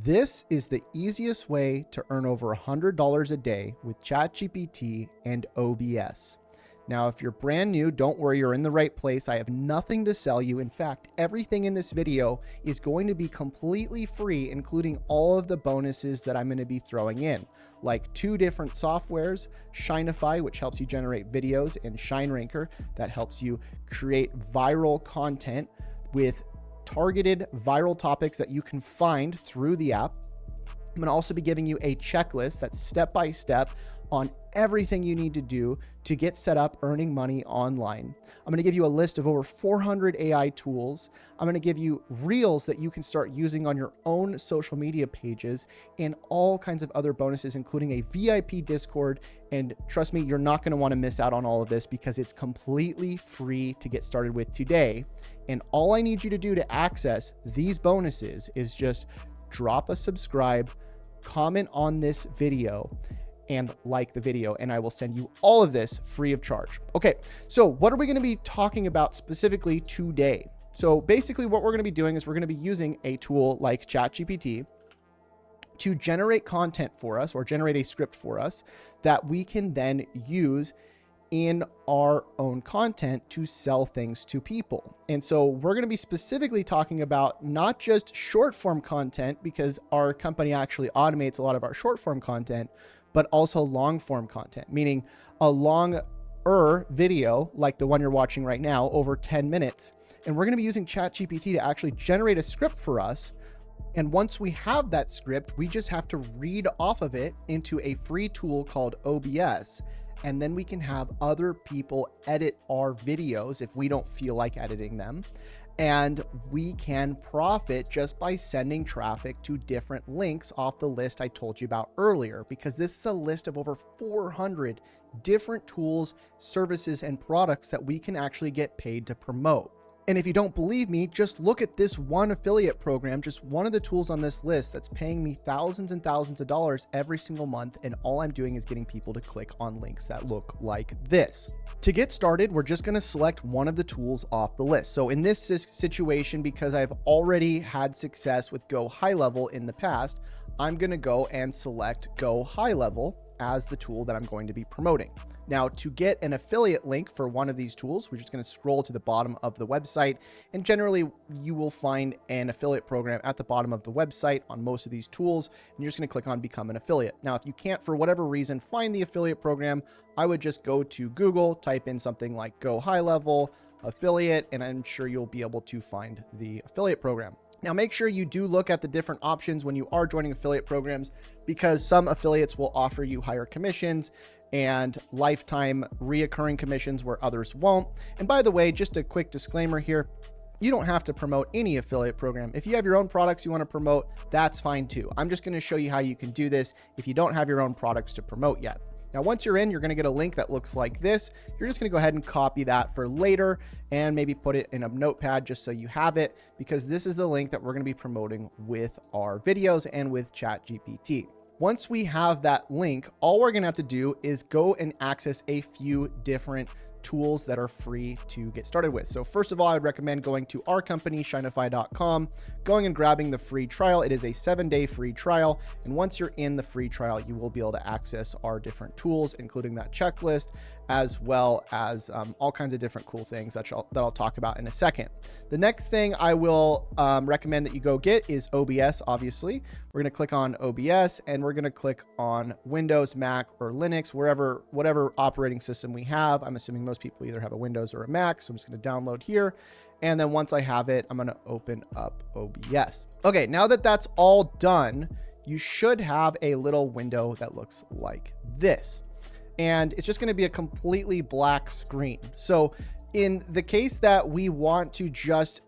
This is the easiest way to earn over $100 a day with ChatGPT and OBS. Now, if you're brand new, don't worry, you're in the right place. I have nothing to sell you. In fact, everything in this video is going to be completely free, including all of the bonuses that I'm going to be throwing in, like 2 different softwares, Shineify, which helps you generate videos, and ShineRanker, that helps you create viral content with targeted viral topics that you can find through the app. I'm going to also be giving you a checklist that's step-by-step on everything you need to do to get set up earning money online. I'm going to give you a list of over 400 AI tools. I'm going to give you reels that you can start using on your own social media pages and all kinds of other bonuses, including a VIP Discord. And trust me, you're not going to want to miss out on all of this because it's completely free to get started with today. And all I need you to do to access these bonuses is just drop a subscribe, comment on this video, and like the video, and I will send you all of this free of charge. Okay, so what are we going to be talking about specifically today? So basically what we're going to be doing is we're going to be using a tool like ChatGPT to generate content for us, or generate a script for us that we can then use in our own content to sell things to people. And so we're going to be specifically talking about not just short form content, because our company actually automates a lot of our short form content, but also long form content, meaning a longer video like the one you're watching right now, over 10 minutes. And we're going to be using ChatGPT to actually generate a script for us. And once we have that script, we just have to read off of it into a free tool called OBS. And then we can have other people edit our videos if we don't feel like editing them. And we can profit just by sending traffic to different links off the list I told you about earlier, because this is a list of over 400 different tools, services, and products that we can actually get paid to promote. And if you don't believe me, just look at this one affiliate program, just one of the tools on this list that's paying me thousands and thousands of dollars every single month. And all I'm doing is getting people to click on links that look like this. To get started, we're just going to select one of the tools off the list. So in this situation, because I've already had success with Go High Level in the past, I'm going to go and select Go High Level as the tool that I'm going to be promoting. Now, to get an affiliate link for one of these tools, we're just going to scroll to the bottom of the website, and generally you will find an affiliate program at the bottom of the website on most of these tools, and you're just going to click on Become an Affiliate. Now, if you can't, for whatever reason, find the affiliate program, I would just go to Google, type in something like Go High Level Affiliate, and I'm sure you'll be able to find the affiliate program. Now, make sure you do look at the different options when you are joining affiliate programs, because some affiliates will offer you higher commissions and lifetime reoccurring commissions where others won't. And by the way, just a quick disclaimer here, you don't have to promote any affiliate program. If you have your own products you want to promote, that's fine too. I'm just going to show you how you can do this if you don't have your own products to promote yet. Now, once you're in, you're going to get a link that looks like this. You're just going to go ahead and copy that for later and maybe put it in a notepad just so you have it, because this is the link that we're going to be promoting with our videos and with ChatGPT. Once we have that link, all we're going to have to do is go and access a few different tools that are free to get started with. So first of all, I would recommend going to our company, Shineify.com, going and grabbing the free trial. It is a 7-day free trial. And once you're in the free trial, you will be able to access our different tools, including that checklist, as well as all kinds of different cool things that I'll talk about in a second. The next thing I will recommend that you go get is OBS, obviously. We're going to click on OBS, and we're going to click on Windows, Mac, or Linux, whatever operating system we have. I'm assuming most people either have a Windows or a Mac, so I'm just going to download here. And then once I have it, I'm going to open up OBS. Okay, now that that's all done, you should have a little window that looks like this. And it's just going to be a completely black screen. So in the case that we want to just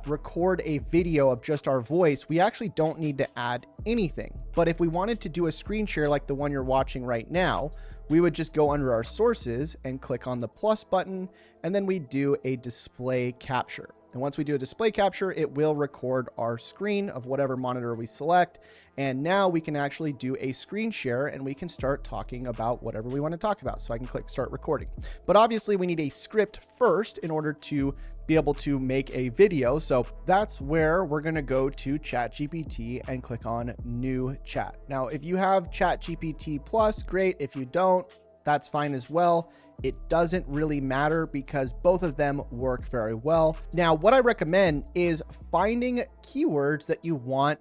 record a video of just our voice, we actually don't need to add anything. But if we wanted to do a screen share like the one you're watching right now, we would just go under our sources and click on the plus button, and then we do a display capture. And once we do a display capture, it will record our screen of whatever monitor we select. And now we can actually do a screen share, and we can start talking about whatever we want to talk about. So I can click start recording. But obviously we need a script first in order to be able to make a video. So that's where we're going to go to ChatGPT and click on new chat. Now, if you have ChatGPT Plus, great. If you don't, that's fine as well. It doesn't really matter because both of them work very well. Now, what I recommend is finding keywords that you want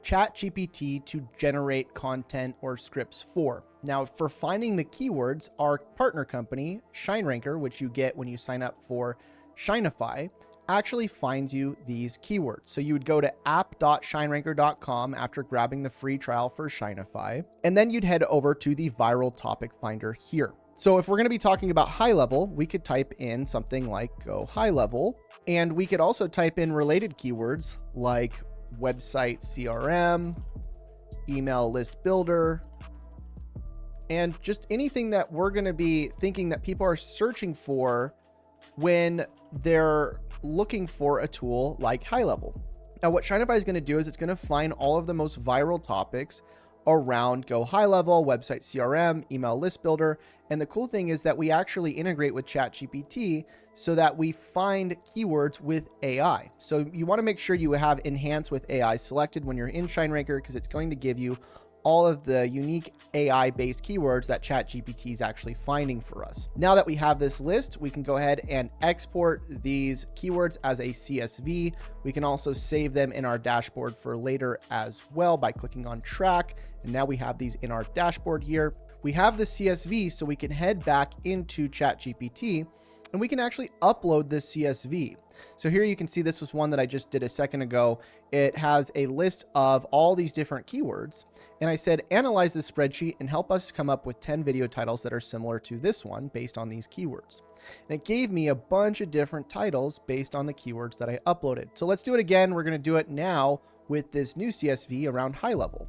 ChatGPT to generate content or scripts for. Now, for finding the keywords, our partner company, ShineRanker, which you get when you sign up for Shineify, actually finds you these keywords. So you would go to app.shineranker.com after grabbing the free trial for Shineify, and then you'd head over to the viral topic finder here. So if we're going to be talking about high level, we could type in something like go high level, and we could also type in related keywords like website CRM, email list builder, and just anything that we're going to be thinking that people are searching for when they're looking for a tool like high level. Now, what Shineify is going to do is it's going to find all of the most viral topics around go high level, website CRM, email list builder. And the cool thing is that we actually integrate with ChatGPT so that we find keywords with AI. So you want to make sure you have enhance with AI selected when you're in ShineRanker, because it's going to give you all of the unique AI-based keywords that ChatGPT is actually finding for us. Now that we have this list, we can go ahead and export these keywords as a CSV. We can also save them in our dashboard for later as well by clicking on track. And now we have these in our dashboard here. We have the CSV, so we can head back into ChatGPT and we can actually upload this CSV. So here you can see this was one that I just did a second ago. It has a list of all these different keywords. And I said, analyze this spreadsheet and help us come up with 10 video titles that are similar to this one based on these keywords. And it gave me a bunch of different titles based on the keywords that I uploaded. So let's do it again. We're going to do it now with this new CSV around high level.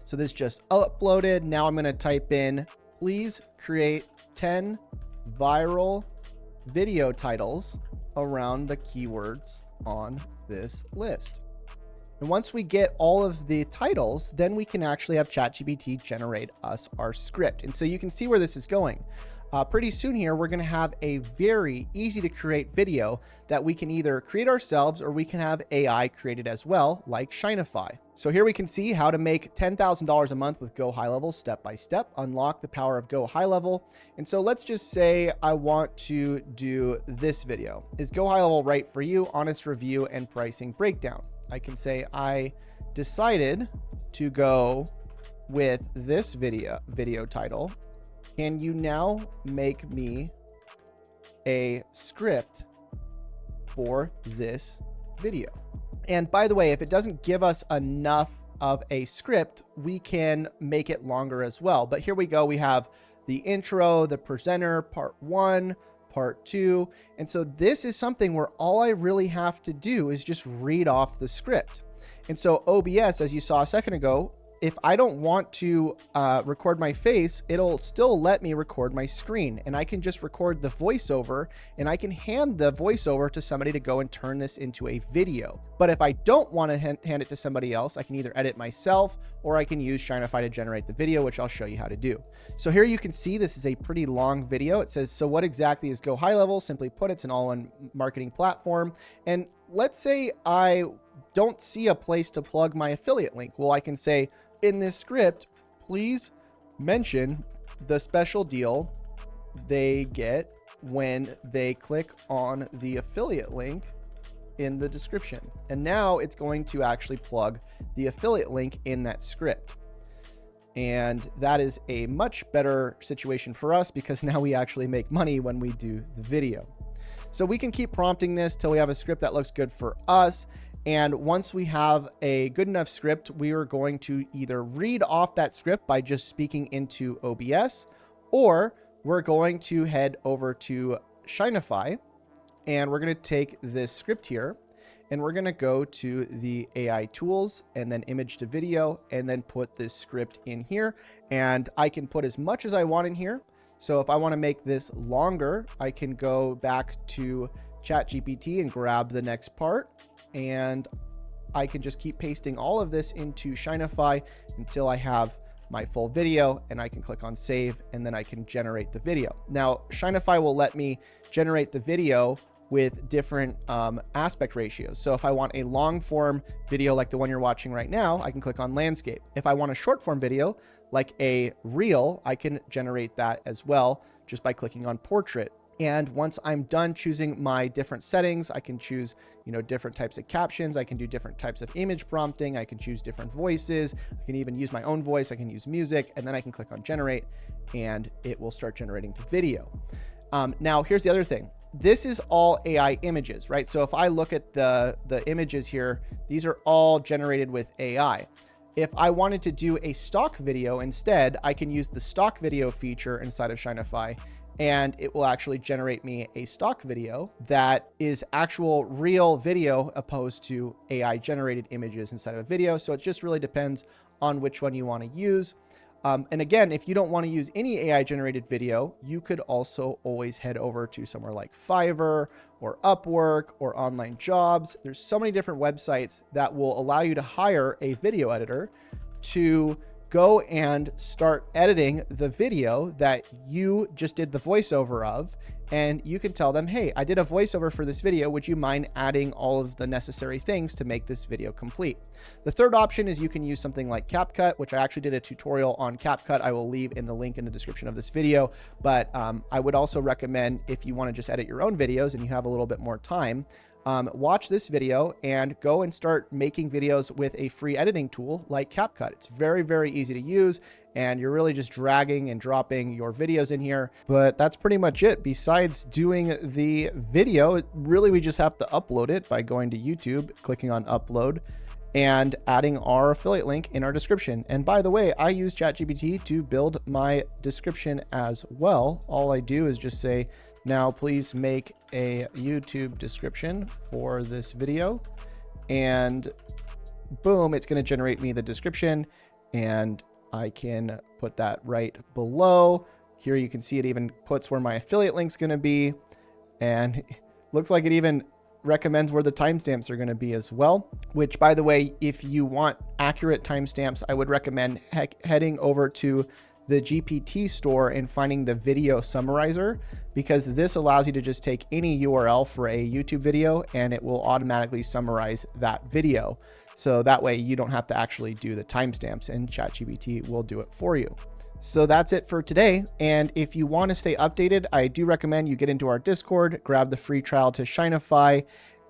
So this just uploaded. Now I'm going to type in, please create 10 viral video titles around the keywords on this list. And once we get all of the titles, then we can actually have ChatGPT generate us our script. And so you can see where this is going. Pretty soon here, we're going to have a very easy to create video that we can either create ourselves or we can have AI created as well, like Shineify. So here we can see how to make $10,000 a month with Go High Level step by step, unlock the power of Go High Level. And so let's just say I want to do this video. Is Go High Level right for you? Honest review and pricing breakdown. I can say I decided to go with this video title. Can you now make me a script for this video? And by the way, if it doesn't give us enough of a script, we can make it longer as well. But here we go. We have the intro, the presenter, part 1, part 2. And so this is something where all I really have to do is just read off the script. And so OBS, as you saw a second ago, if I don't want to record my face, it'll still let me record my screen, and I can just record the voiceover, and I can hand the voiceover to somebody to go and turn this into a video. But if I don't want to hand it to somebody else, I can either edit myself or I can use Shineify to generate the video, which I'll show you how to do. So here you can see this is a pretty long video. It says, so what exactly is Go High Level? Simply put, it's an all-in marketing platform. And let's say I don't see a place to plug my affiliate link. Well, I can say, in this script, please mention the special deal they get when they click on the affiliate link in the description. And now it's going to actually plug the affiliate link in that script. And that is a much better situation for us because now we actually make money when we do the video. So we can keep prompting this till we have a script that looks good for us. And once we have a good enough script, we are going to either read off that script by just speaking into OBS, or we're going to head over to Shineify and we're going to take this script here and we're going to go to the AI tools and then image to video and then put this script in here. And I can put as much as I want in here. So if I want to make this longer, I can go back to ChatGPT and grab the next part. And I can just keep pasting all of this into Shineify until I have my full video, and I can click on save and then I can generate the video. Now, Shineify will let me generate the video with different aspect ratios. So if I want a long form video like the one you're watching right now, I can click on landscape. If I want a short form video like a reel, I can generate that as well just by clicking on portrait. And once I'm done choosing my different settings, I can choose, different types of captions. I can do different types of image prompting. I can choose different voices. I can even use my own voice. I can use music, and then I can click on generate and it will start generating the video. Now here's the other thing. This is all AI images, right? So if I look at the images here, these are all generated with AI. If I wanted to do a stock video instead, I can use the stock video feature inside of Shineify, and it will actually generate me a stock video that is actual real video opposed to AI generated images inside of a video. So it just really depends on which one you want to use. And again, if you don't want to use any AI generated video, you could also always head over to somewhere like Fiverr or Upwork or Online Jobs. There's so many different websites that will allow you to hire a video editor to go and start editing the video that you just did the voiceover of. And you can tell them, hey, I did a voiceover for this video. Would you mind adding all of the necessary things to make this video complete? The third option is you can use something like CapCut, which I actually did a tutorial on CapCut. I will leave in the link in the description of this video. But I would also recommend, if you want to just edit your own videos and you have a little bit more time, watch this video and go and start making videos with a free editing tool like CapCut. It's very, very easy to use, and you're really just dragging and dropping your videos in here. But that's pretty much it. Besides doing the video, really we just have to upload it by going to YouTube, clicking on upload, and adding our affiliate link in our description. And by the way, I use ChatGPT to build my description as well. All I do is just say, now please make a YouTube description for this video, and boom, it's going to generate me the description, and I can put that right below. Here you can see it even puts where my affiliate link's going to be, and it looks like it even recommends where the timestamps are going to be as well, which, by the way, if you want accurate timestamps, I would recommend heading over to the GPT store and finding the video summarizer, because this allows you to just take any URL for a YouTube video and it will automatically summarize that video. So that way you don't have to actually do the timestamps, and ChatGPT will do it for you. So that's it for today. And if you want to stay updated, I do recommend you get into our Discord, grab the free trial to Shineify,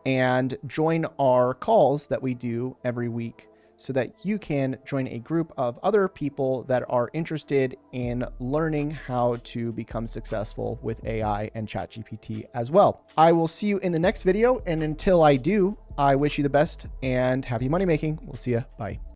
and join our calls that we do every week, so that you can join a group of other people that are interested in learning how to become successful with AI and ChatGPT as well. I will see you in the next video. And until I do, I wish you the best and happy money making. We'll see you. Bye.